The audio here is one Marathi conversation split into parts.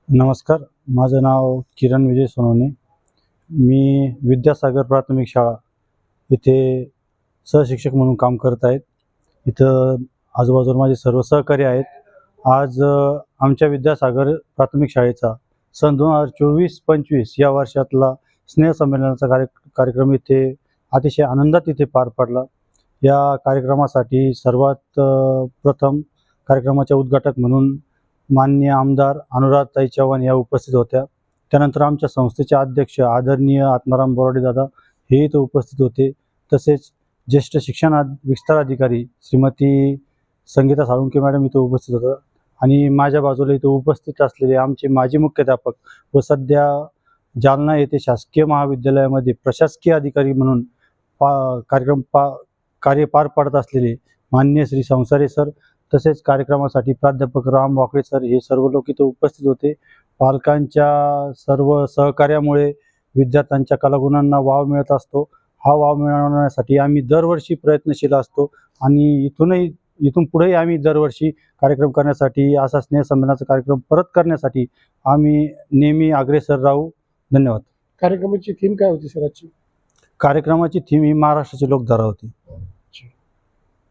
नमस्कार, माझं नाव किरण विजय सोनवणे. मी विद्यासागर प्राथमिक शाळा इथे सहशिक्षक म्हणून काम करत आहेत. इथं आजूबाजूला माझे सर्व सहकारी आहेत. आज आमच्या विद्यासागर प्राथमिक शाळेचा सन 2024-25 या वर्षातला स्नेहसंमेलनाचा कार्यक्रम इथे अतिशय आनंदात इथे पार पडला. या कार्यक्रमासाठी सर्वात प्रथम कार्यक्रमाच्या उद्घाटक म्हणून माननीय आमदार अनुराधाताई चव्हाण या उपस्थित होत्या. त्यानंतर आमच्या संस्थेचे अध्यक्ष आदरणीय आत्माराम बोराडे दादा हे इथं उपस्थित होते. तसेच ज्येष्ठ शिक्षण विस्तार अधिकारी श्रीमती संगीता साळुंके मॅडम इथं उपस्थित होत्या आणि माझ्या बाजूला इथं उपस्थित असलेले आमचे माजी मुख्याध्यापक व सध्या जालना येथे शासकीय महाविद्यालयामध्ये प्रशासकीय अधिकारी म्हणून कार्य पार पाडत असलेले माननीय श्री संसारे सर, तसेच कार्यक्रमासाठी प्राध्यापक राम वाकळे सर हे सर्व लोक इथे उपस्थित होते. पालकांच्या सर्व सहकार्यामुळे विद्यार्थ्यांच्या कलागुणांना वाव मिळत असतो. हा वाव मिळवण्यासाठी आम्ही दरवर्षी प्रयत्नशील असतो आणि इथून पुढेही आम्ही दरवर्षी कार्यक्रम करण्यासाठी, असा स्नेहसंमेलनाचा कार्यक्रम परत करण्यासाठी आम्ही नेहमी अग्रेसर राहू. धन्यवाद. कार्यक्रमाची थीम काय होती सर आजची? कार्यक्रमाची थीम ही महाराष्ट्राची लोकधारा होती.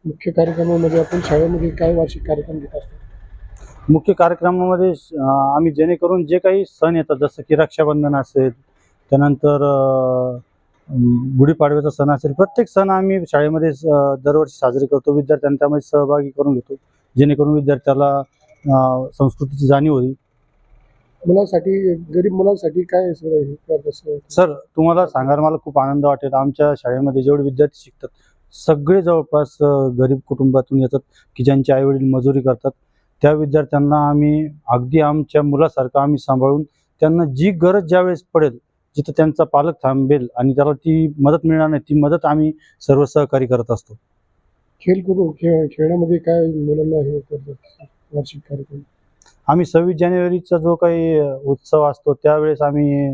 मुख्य कार्यक्रमामध्ये आपण शाळेमध्ये काय वार्षिक कार्यक्रम घेत असतो? मुख्य कार्यक्रमामध्ये आम्ही जेणेकरून जे काही सण येतात, जसं की रक्षाबंधन असेल, त्यानंतर गुढीपाडव्याचा सण असेल, प्रत्येक सण आम्ही शाळेमध्ये दरवर्षी साजरे करतो. विद्यार्थ्यांना त्यामध्ये सहभागी करून घेतो, जेणेकरून विद्यार्थ्याला संस्कृतीची जाणीव होईल. मुलांसाठी, गरीब मुलांसाठी काय सर तुम्हाला सांगायला मला खूप आनंद वाटेल. आमच्या शाळेमध्ये जेवढे विद्यार्थी शिकतात सगळे जवळपास गरीब कुटुंबातून येतात, की ज्यांचे आईवडील मजुरी करतात. त्या विद्यार्थ्यांना आम्ही अगदी आमच्या मुलासारखं आम्ही सांभाळून त्यांना जी गरज ज्यावेळेस पडेल, जिथं त्यांचा पालक थांबेल आणि त्याला ती मदत मिळणार नाही, ती मदत आम्ही सर्व सहकारी करत असतो. खेळण्यामध्ये काय मुलांना हे करतात वार्षिक कार्यक्रम? आम्ही 26 जानेवारीचा जो काही उत्सव असतो त्यावेळेस आम्ही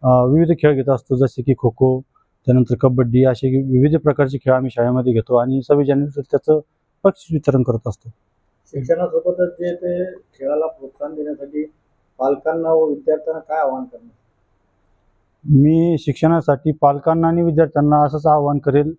विविध खेळ घेत असतो, जसे की खो खो, त्यानंतर कबड्डी, असे विविध प्रकारचे खेळ आम्ही शाळेमध्ये घेतो आणि 26 जानेवारी त्याचं बक्षीस वितरण करत असतो. शिक्षणासोबतच जे ते खेळाला प्रोत्साहन देण्यासाठी पालकांना व विद्यार्थ्यांना काय आवाहन करणार? मी शिक्षणासाठी पालकांना आणि विद्यार्थ्यांना असंच आवाहन करेल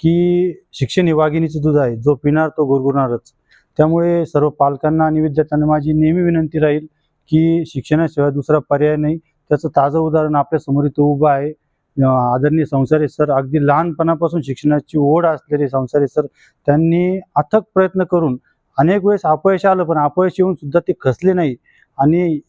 की शिक्षण हे वाघिणीचं दूध आहे, जो पिणार तो गुरगुरणारच. त्यामुळे सर्व पालकांना आणि विद्यार्थ्यांना माझी नेहमी विनंती राहील की शिक्षणाशिवाय दुसरा पर्याय नाही. त्याचं ताजं उदाहरण आपल्यासमोर इथं उभं आहे. आदरणीय संसारे सर, अगदी लहानपणापासून शिक्षणाची ओढ असलेले संसारे सर, त्यांनी अथक प्रयत्न करून अनेक वेळेस अपयश आलं, पण अपयश येऊन सुद्धा ते खचले नाही आणि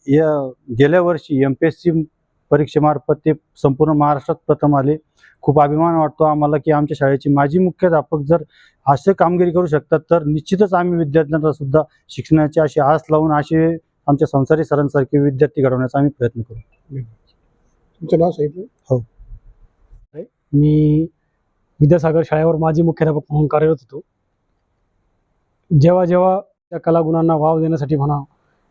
गेल्या वर्षी MPSC परीक्षेमार्फत ते संपूर्ण महाराष्ट्रात प्रथम आले. खूप अभिमान वाटतो आम्हाला की आमच्या शाळेचे माजी मुख्याध्यापक जर असे कामगिरी करू शकतात, तर निश्चितच आम्ही विद्यार्थ्यांना सुद्धा शिक्षणाची अशी आस लावून असे आमच्या संसारी सरांसारखे विद्यार्थी घडवण्याचा आम्ही प्रयत्न करू. तुमचं नाव साहेब? हो, मी विद्यासागर शाळेवर माजी मुख्याध्यापक म्हणून कार्यरत होतो. जेव्हा त्या कलागुणांना वाव देण्यासाठी म्हणा,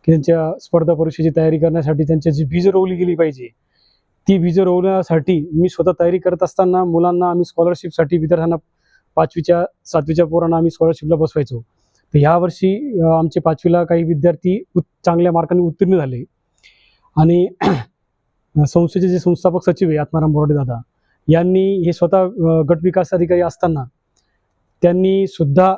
की त्यांच्या स्पर्धा परीक्षेची तयारी करण्यासाठी त्यांची जी बीज रोवली गेली पाहिजे, ती बीज रोवण्यासाठी मी स्वतः तयारी करत असताना मुलांना आम्ही स्कॉलरशिपसाठी, विद्यार्थ्यांना 5वीच्या 7वीच्या पोरांना आम्ही स्कॉलरशिपला बसवायचो. तर यावर्षी आमचे 5वीला काही विद्यार्थी चांगल्या मार्कांनी उत्तीर्ण झाले आणि संस्थेचे जे संस्थापक सचिव आहे आत्माराम बोराडे दादा यांनी हे स्वतः गट विकास अधिकारी असताना त्यांनी सुद्धा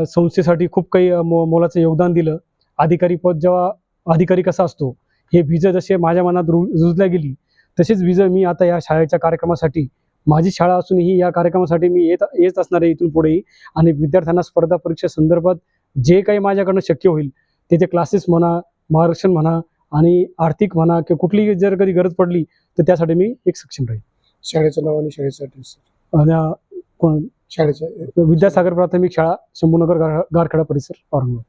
संस्थेसाठी खूप काही मोलाचं योगदान दिलं. अधिकारी पद, जेव्हा अधिकारी कसा असतो, हे बीज जसे माझ्या मनात रुजल्या गेली, तसेच बीज मी आता या शाळेच्या कार्यक्रमासाठी, माझी शाळा असूनही या कार्यक्रमासाठी मी येत असणार आहे इथून पुढेही. आणि विद्यार्थ्यांना स्पर्धा परीक्षा संदर्भात जे काही माझ्याकडनं शक्य होईल ते क्लासेस म्हणा, मार्गदर्शन म्हणा आणि आर्थिक म्हणा, किंवा कुठलीही जर कधी गरज पडली तर त्यासाठी मी एक सक्षम राहील. शाळेचं नाव आणि शाळेसाठी? शाळेचं विद्यासागर प्राथमिक शाळा, शंभूनगर, गारखेडा परिसर, Aurangabad.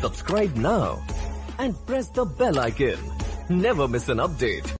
Subscribe now and press the bell icon. Never miss an update.